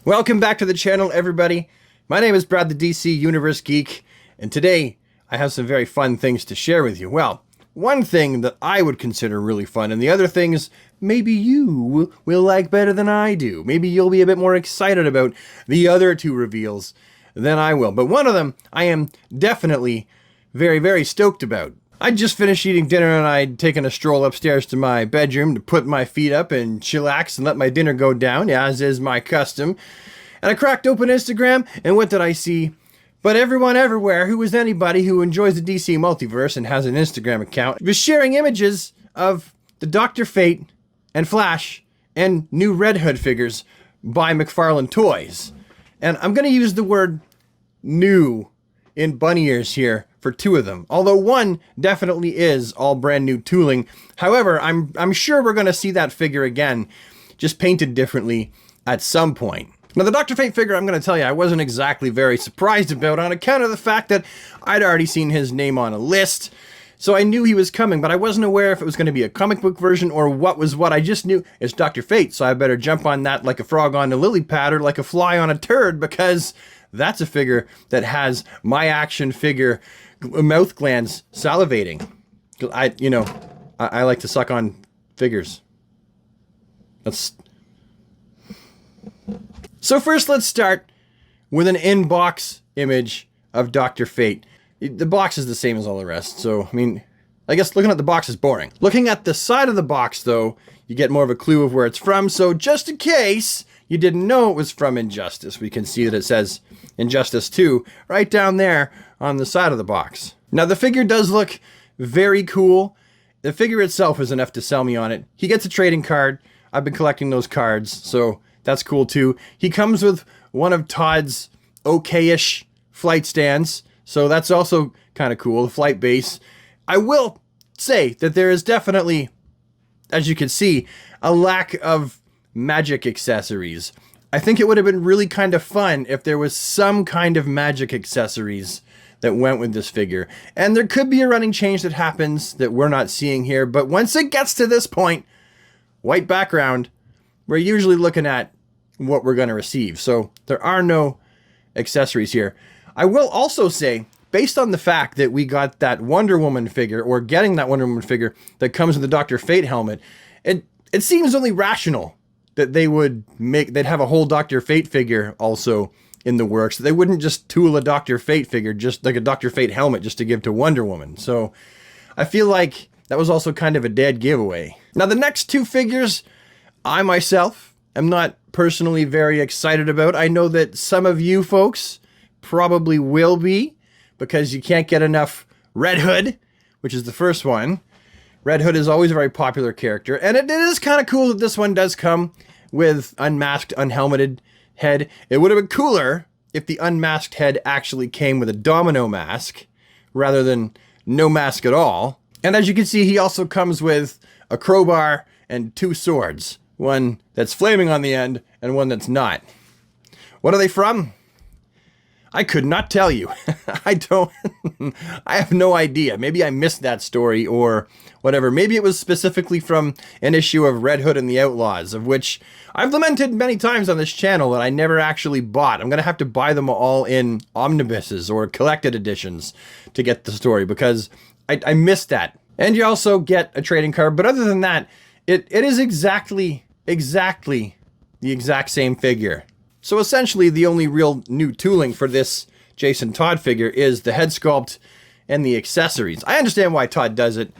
Welcome back to the channel, everybody. My name is Brad, the DC Universe Geek, and today I have some very fun things to share with you. Well, one thing that I would consider really fun, and the other things maybe you will like better than I do. Maybe you'll be a bit more excited about the other two reveals than I will. But one of them I am definitely very, very stoked about. I just finished eating dinner and I'd taken a stroll upstairs to my bedroom to put my feet up and chillax and let my dinner go down, as is my custom. And I cracked open Instagram, and what did I see? But everyone everywhere who is anybody who enjoys the DC Multiverse and has an Instagram account was sharing images of the Dr. Fate and Flash and new Red Hood figures by McFarlane Toys. And I'm going to use the word new in bunny ears here for two of them, although one definitely is all brand new tooling. However, I'm sure we're going to see that figure again, just painted differently at some point. Now, the Dr. Fate figure, I'm going to tell you, I wasn't exactly very surprised about on account of the fact that I'd already seen his name on a list, so I knew he was coming, but I wasn't aware if it was going to be a comic book version or what was what. I just knew it's Dr. Fate, so I better jump on that like a frog on a lily pad or like a fly on a turd, because that's a figure that has my action figure mouth glands salivating. I like to suck on figures. So first, let's start with an in-box image of Dr. Fate. The box is the same as all the rest, so, I mean, I guess looking at the box is boring. Looking at the side of the box, though, you get more of a clue of where it's from, so just in case you didn't know it was from Injustice, we can see that it says Injustice 2 right down there on the side of the box. Now, the figure does look very cool. The figure itself is enough to sell me on it. He gets a trading card. I've been collecting those cards, so that's cool too. He comes with one of Todd's okay-ish flight stands, so that's also kind of cool, the flight base. I will say that there is definitely, as you can see, a lack of magic accessories. I think it would have been really kind of fun if there was some kind of magic accessories that went with this figure. And there could be a running change that happens that we're not seeing here, but once it gets to this point, white background, we're usually looking at what we're going to receive. So there are no accessories here. I will also say, based on the fact that we got that Wonder Woman figure, or getting that Wonder Woman figure that comes with the Dr. Fate helmet, it seems only rational that they'd have a whole Dr. Fate figure also in the works. They wouldn't just tool a Dr. Fate figure, just like a Dr. Fate helmet, just to give to Wonder Woman. So I feel like that was also kind of a dead giveaway. Now, the next two figures, I myself am not personally very excited about. I know that some of you folks probably will be, because you can't get enough Red Hood, which is the first one. Red Hood is always a very popular character, and it is kind of cool that this one does come with unmasked, unhelmeted head. It would have been cooler if the unmasked head actually came with a domino mask rather than no mask at all. And as you can see, he also comes with a crowbar and two swords, one that's flaming on the end and one that's not. What are they from? I could not tell you. I have no idea. Maybe I missed that story or whatever. Maybe it was specifically from an issue of Red Hood and the Outlaws, of which I've lamented many times on this channel that I never actually bought. I'm going to have to buy them all in omnibuses or collected editions to get the story, because I missed that. And you also get a trading card, but other than that, it is exactly the exact same figure. So essentially, the only real new tooling for this Jason Todd figure is the head sculpt and the accessories. I understand why Todd does it.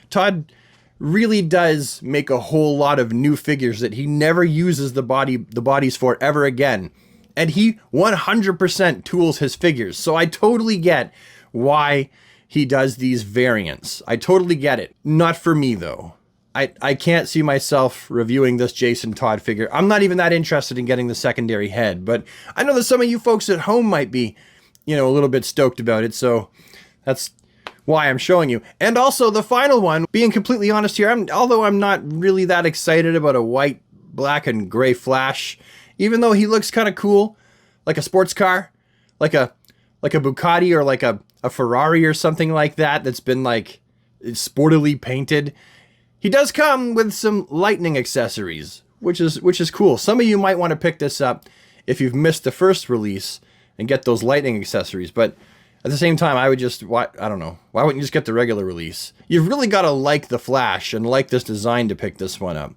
Todd really does make a whole lot of new figures that he never uses the bodies for ever again. And he 100% tools his figures. So I totally get why he does these variants. I totally get it. Not for me, though. I can't see myself reviewing this Jason Todd figure. I'm not even that interested in getting the secondary head, but I know that some of you folks at home might be, a little bit stoked about it, so that's why I'm showing you. And also the final one, being completely honest here, although I'm not really that excited about a white, black, and gray Flash, even though he looks kind of cool, like a sports car, like a Bugatti or like a Ferrari or something like that, that's been like sportily painted. He does come with some lightning accessories, which is cool. Some of you might want to pick this up if you've missed the first release and get those lightning accessories. But at the same time, I would just, I don't know, why wouldn't you just get the regular release? You've really got to like the Flash and like this design to pick this one up.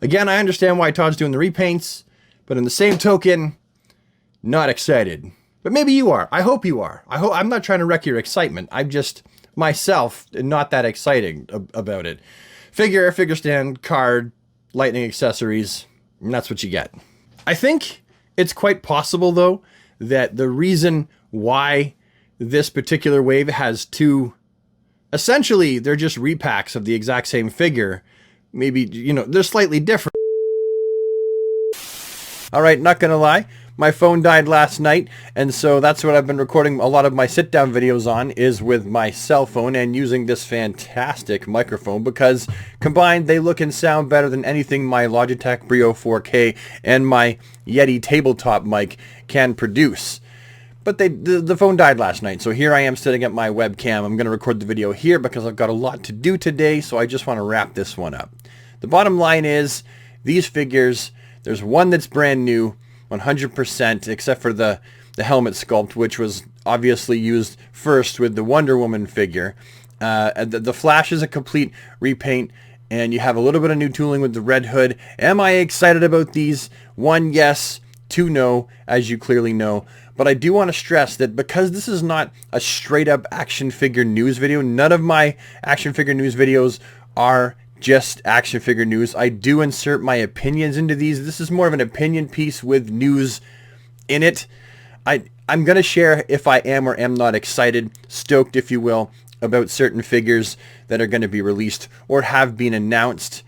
Again, I understand why Todd's doing the repaints, but in the same token, not excited. But maybe you are. I hope you are. I'm not trying to wreck your excitement. I'm just, myself, not that excited about it. Figure stand, card, lightning accessories, and that's what you get. I think it's quite possible, though, that the reason why this particular wave has two, essentially, they're just repacks of the exact same figure. Maybe, you know, they're slightly different. All right, not gonna lie, my phone died last night, and so that's what I've been recording a lot of my sit-down videos on, is with my cell phone and using this fantastic microphone, because combined they look and sound better than anything my Logitech Brio 4K and my Yeti tabletop mic can produce. But the phone died last night, so here I am sitting at my webcam. I'm going to record the video here because I've got a lot to do today, so I just want to wrap this one up. The bottom line is, these figures, there's one that's brand new, 100%, except for the helmet sculpt, which was obviously used first with the Wonder Woman figure. The Flash is a complete repaint, and you have a little bit of new tooling with the Red Hood. Am I excited about these? 1, yes. 2, no, as you clearly know. But I do want to stress that because this is not a straight up action figure news video, none of my action figure news videos are just action figure news. I do insert my opinions into these. This is more of an opinion piece with news in it. I'm going to share if I am or am not excited, stoked if you will, about certain figures that are going to be released or have been announced.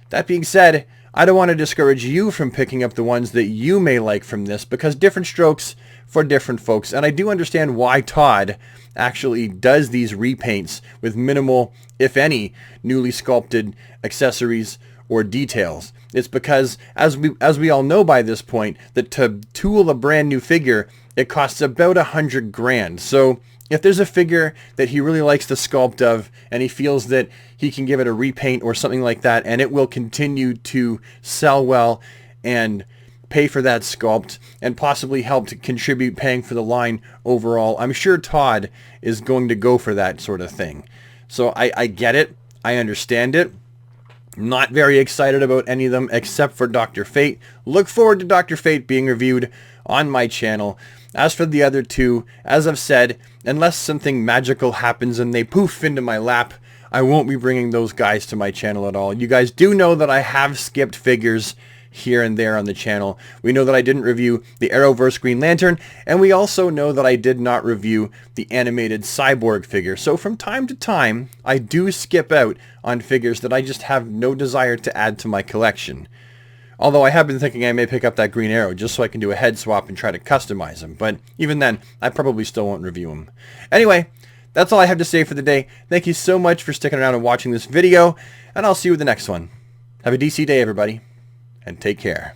That being said, I don't want to discourage you from picking up the ones that you may like from this, because different strokes for different folks. And I do understand why Todd actually does these repaints with minimal, if any, newly sculpted accessories or details. It's because, as we all know by this point, that to tool a brand new figure, it costs about $100,000. So if there's a figure that he really likes the sculpt of, and he feels that he can give it a repaint or something like that, and it will continue to sell well and pay for that sculpt and possibly help to contribute paying for the line overall, I'm sure Todd is going to go for that sort of thing. So I get it. I understand it. Not very excited about any of them except for Dr. Fate. Look forward to Dr. Fate being reviewed on my channel. As for the other two, as I've said, unless something magical happens and they poof into my lap, I won't be bringing those guys to my channel at all. You guys do know that I have skipped figures here and there on the channel. We know that I didn't review the Arrowverse Green Lantern, and we also know that I did not review the animated Cyborg figure. So from time to time, I do skip out on figures that I just have no desire to add to my collection. Although I have been thinking I may pick up that Green Arrow just so I can do a head swap and try to customize him. But even then, I probably still won't review him. Anyway, that's all I have to say for the day. Thank you so much for sticking around and watching this video, and I'll see you with the next one. Have a DC day, everybody, and take care.